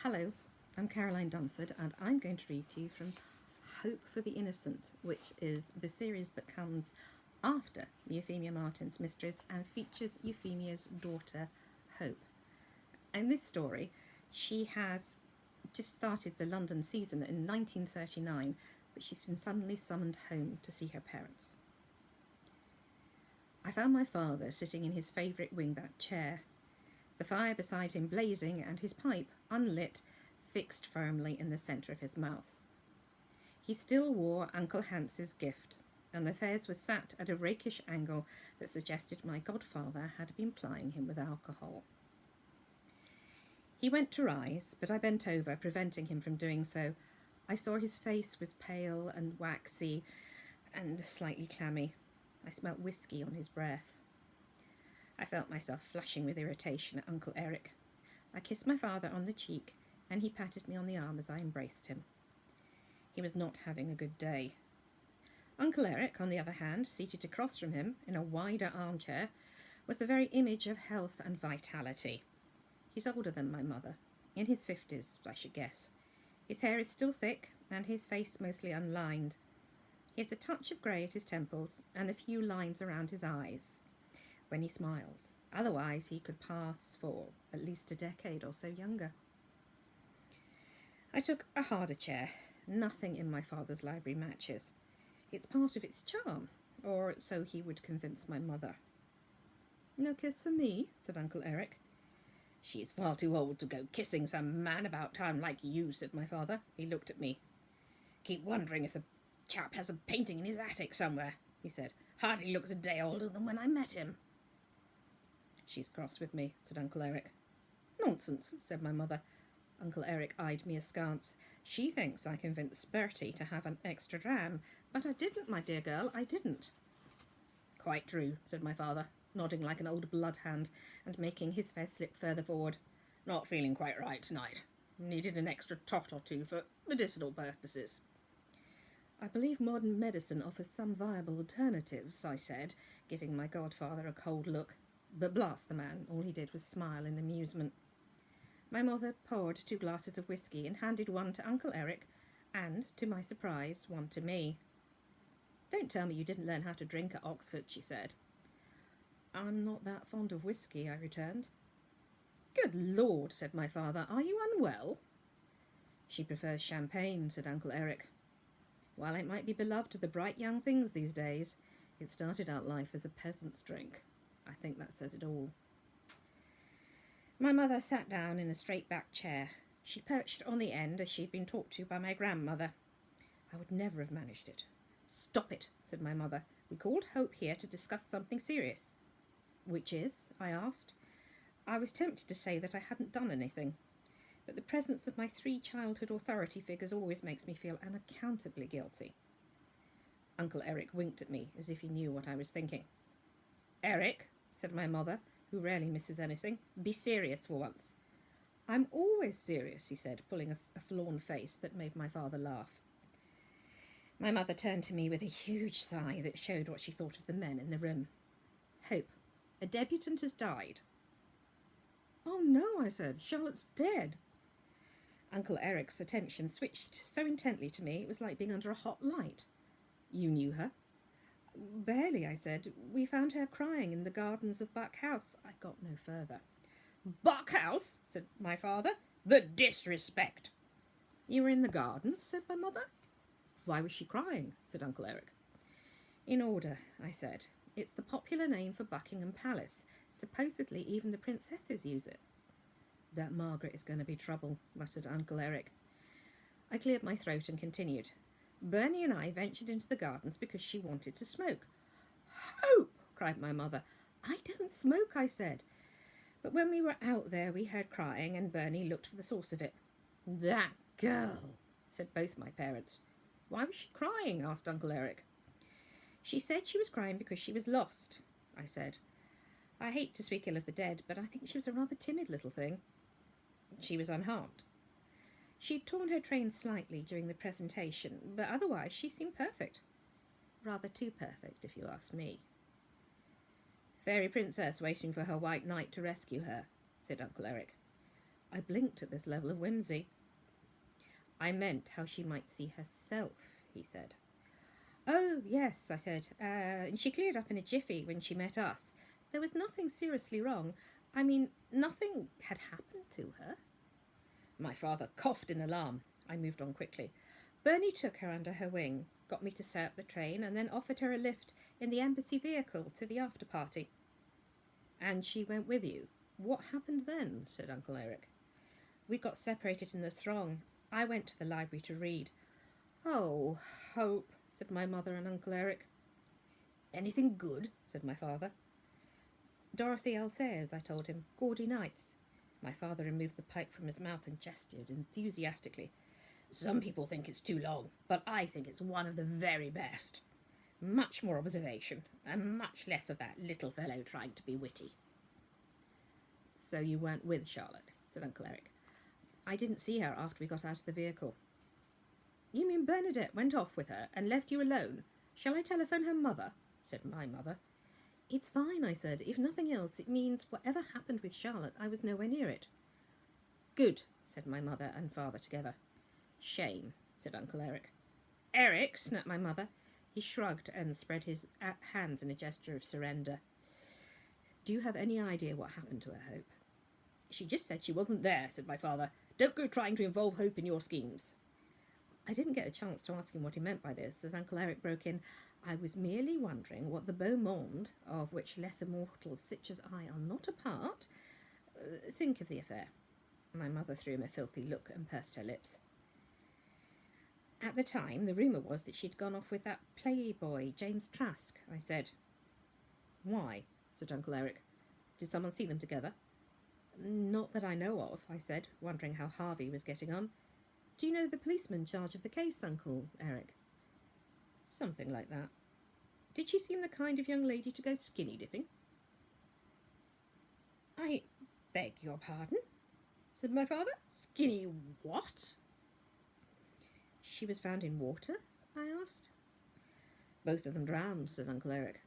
Hello, I'm Caroline Dunford, and I'm going to read to you from Hope for the Innocent, which is the series that comes after the Euphemia Martin's Mysteries and features Euphemia's daughter, Hope. In this story, she has just started the London season in 1939, but she's been suddenly summoned home to see her parents. I found my father sitting in his favourite wingback chair, the fire beside him blazing and his pipe, unlit, fixed firmly in the centre of his mouth. He still wore Uncle Hans's gift, and the fez was sat at a rakish angle that suggested my godfather had been plying him with alcohol. He went to rise, but I bent over, preventing him from doing so. I saw his face was pale and waxy and slightly clammy. I smelt whisky on his breath. I felt myself flushing with irritation at Uncle Eric. I kissed my father on the cheek, and he patted me on the arm as I embraced him. He was not having a good day. Uncle Eric, on the other hand, seated across from him in a wider armchair, was the very image of health and vitality. He's older than my mother, in his 50s, I should guess. His hair is still thick, and his face mostly unlined. He has a touch of grey at his temples, and a few lines around his eyes when he smiles. Otherwise, he could pass for at least a decade or so younger. I took a harder chair. Nothing in my father's library matches. It's part of its charm, or so he would convince my mother. "No kiss for me," said Uncle Eric. "She's far too old to go kissing some man about town like you," said my father. He looked at me. "Keep wondering if the chap has a painting in his attic somewhere," he said. "Hardly looks a day older than when I met him." "She's cross with me," said Uncle Eric. "Nonsense," said my mother. Uncle Eric eyed me askance. "She thinks I convinced Bertie to have an extra dram, but I didn't, my dear girl, I didn't." "Quite true," said my father, nodding like an old bloodhound and making his fez slip further forward. "Not feeling quite right tonight. Needed an extra tot or two for medicinal purposes." "I believe modern medicine offers some viable alternatives," I said, giving my godfather a cold look. But blast the man, all he did was smile in amusement. My mother poured 2 glasses of whisky and handed one to Uncle Eric and, to my surprise, one to me. "Don't tell me you didn't learn how to drink at Oxford," she said. "I'm not that fond of whisky," I returned. "Good Lord," said my father, "are you unwell?" "She prefers champagne," said Uncle Eric. "While it might be beloved of the bright young things these days, it started out life as a peasant's drink. I think that says it all." My mother sat down in a straight-backed chair. She perched on the end as she'd been talked to by my grandmother. I would never have managed it. "Stop it," said my mother. "We called Hope here to discuss something serious." "Which is?" I asked. I was tempted to say that I hadn't done anything, but the presence of my 3 childhood authority figures always makes me feel unaccountably guilty. Uncle Eric winked at me as if he knew what I was thinking. "Eric," said my mother, who rarely misses anything, "be serious for once." "I'm always serious," he said, pulling a forlorn face that made my father laugh. My mother turned to me with a huge sigh that showed what she thought of the men in the room. "Hope, a debutant has died." "Oh no," I said, "Charlotte's dead." Uncle Eric's attention switched so intently to me it was like being under a hot light. "You knew her?" "Barely," I said. "We found her crying in the gardens of Buck House." I got no further. "Buck House?" said my father. "The disrespect!" "You were in the gardens?" said my mother. "Why was she crying?" said Uncle Eric. "In order," I said. "It's the popular name for Buckingham Palace. Supposedly even the princesses use it." "That Margaret is going to be trouble," muttered Uncle Eric. I cleared my throat and continued. "Bernie and I ventured into the gardens because she wanted to smoke." "Hope!" cried my mother. "I don't smoke," I said. "But when we were out there we heard crying and Bernie looked for the source of it." "That girl!" said both my parents. "Why was she crying?" asked Uncle Eric. "She said she was crying because she was lost," I said. "I hate to speak ill of the dead, but I think she was a rather timid little thing." "She was unharmed?" "She'd torn her train slightly during the presentation, but otherwise she seemed perfect. Rather too perfect, if you ask me." "Fairy princess waiting for her white knight to rescue her," said Uncle Eric. I blinked at this level of whimsy. I meant how she might see herself, he said. Oh, yes, I said, and she cleared up in a jiffy when she met us. There was nothing seriously wrong. I mean, nothing had happened to her. My father coughed in alarm. I moved on quickly. Bernie took her under her wing, got me to say up the train, and then offered her a lift in the embassy vehicle to the after party. And she went with you? What happened then? Said Uncle Eric. We got separated in the throng. I went to the library to read. Oh, Hope, said my mother and Uncle Eric. Anything good? Said my father. Dorothy L. Sayers, I told him. Gaudy Nights. My father removed the pipe from his mouth and gestured enthusiastically. Some people think it's too long, but I think it's one of the very best. Much more observation, and much less of that little fellow trying to be witty. So you weren't with Charlotte, said Uncle Eric. I didn't see her after we got out of the vehicle. You mean Bernadette went off with her and left you alone? Shall I telephone her mother? Said my mother. It's fine, I said. If nothing else, it means whatever happened with Charlotte, I was nowhere near it. Good, said my mother and father together. Shame, said Uncle Eric. Eric, snapped my mother. He shrugged and spread his hands in a gesture of surrender. Do you have any idea what happened to her, Hope? She just said she wasn't there, said my father. Don't go trying to involve Hope in your schemes. I didn't get a chance to ask him what he meant by this, as Uncle Eric broke in. I was merely wondering what the beau monde, of which lesser mortals such as I are not a part, think of the affair. My mother threw him a filthy look and pursed her lips. At the time, the rumour was that she'd gone off with that playboy, James Trask, I said. Why? Said Uncle Eric. Did someone see them together? Not that I know of, I said, wondering how Harvey was getting on. Do you know the policeman in charge of the case, Uncle Eric? Something like that. Did she seem the kind of young lady to go skinny dipping? I beg your pardon, said my father. Skinny what? She was found in water, I asked. Both of them drowned, said Uncle Eric.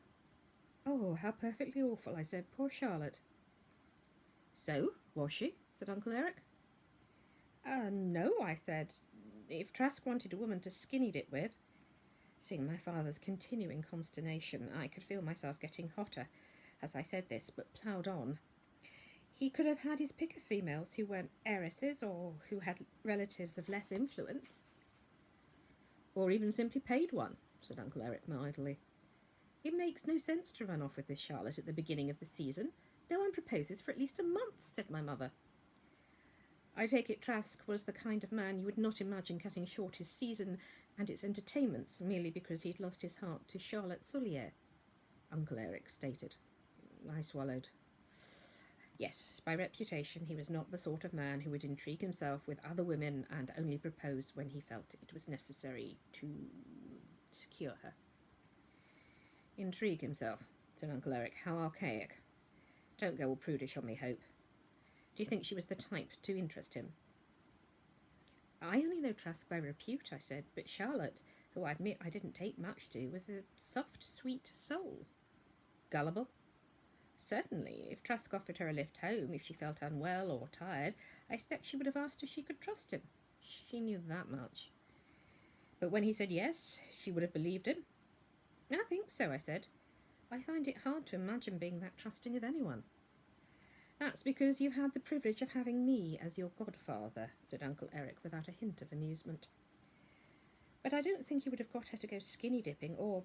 Oh, how perfectly awful, I said. Poor Charlotte. So, was she? Said Uncle Eric. No, I said. If Trask wanted a woman to skinny dip with. Seeing my father's continuing consternation, I could feel myself getting hotter as I said this, but ploughed on. He could have had his pick of females who weren't heiresses or who had relatives of less influence. Or even simply paid one, said Uncle Eric mildly. It makes no sense to run off with this Charlotte at the beginning of the season. No one proposes for at least a month, said my mother. I take it Trask was the kind of man you would not imagine cutting short his season and its entertainments merely because he'd lost his heart to Charlotte Soulier, Uncle Eric stated. I swallowed. Yes, by reputation he was not the sort of man who would intrigue himself with other women and only propose when he felt it was necessary to secure her. Intrigue himself, said Uncle Eric. How archaic. Don't go all prudish on me, Hope. Do you think she was the type to interest him? I only know Trask by repute, I said, but Charlotte, who I admit I didn't take much to, was a soft, sweet soul. Gullible? Certainly, if Trask offered her a lift home, if she felt unwell or tired, I expect she would have asked if she could trust him. She knew that much. But when he said yes, she would have believed him. I think so, I said. I find it hard to imagine being that trusting of anyone. That's because you had the privilege of having me as your godfather, said Uncle Eric without a hint of amusement. But I don't think he would have got her to go skinny dipping or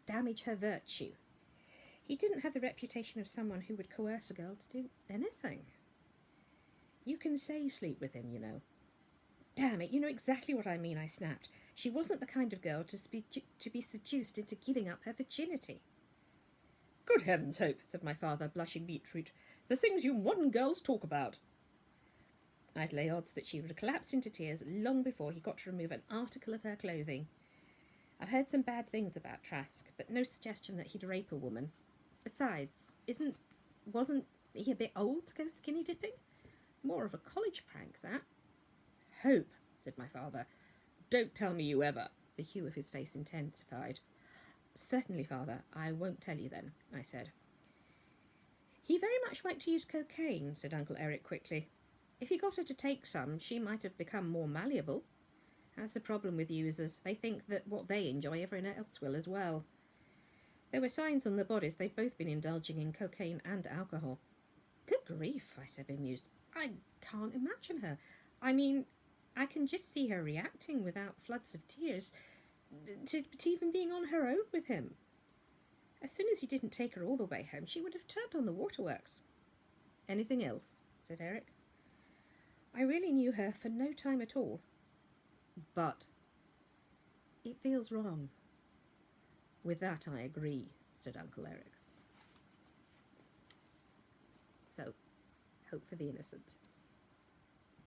damage her virtue. He didn't have the reputation of someone who would coerce a girl to do anything. You can say sleep with him, you know. Damn it, you know exactly what I mean, I snapped. She wasn't the kind of girl to be seduced into giving up her virginity. Good heavens, Hope, said my father, blushing beetroot. The things you modern girls talk about. I'd lay odds that she would have collapsed into tears long before he got to remove an article of her clothing. I've heard some bad things about Trask, but no suggestion that he'd rape a woman. Besides, wasn't he a bit old to go skinny dipping? More of a college prank, that. Hope, said my father. Don't tell me you ever. The hue of his face intensified. Certainly, father, I won't tell you then, I said. He very much liked to use cocaine, said Uncle Eric quickly. If he got her to take some, she might have become more malleable. That's the problem with users. They think that what they enjoy, everyone else will as well. There were signs on the bodies they'd both been indulging in cocaine and alcohol. Good grief, I said, bemused. I can't imagine her. I mean, I can just see her reacting without floods of tears to even being on her own with him. As soon as he didn't take her all the way home, she would have turned on the waterworks. Anything else? Said Eric. I really knew her for no time at all. But it feels wrong. With that I agree, said Uncle Eric. So, hope for the innocent.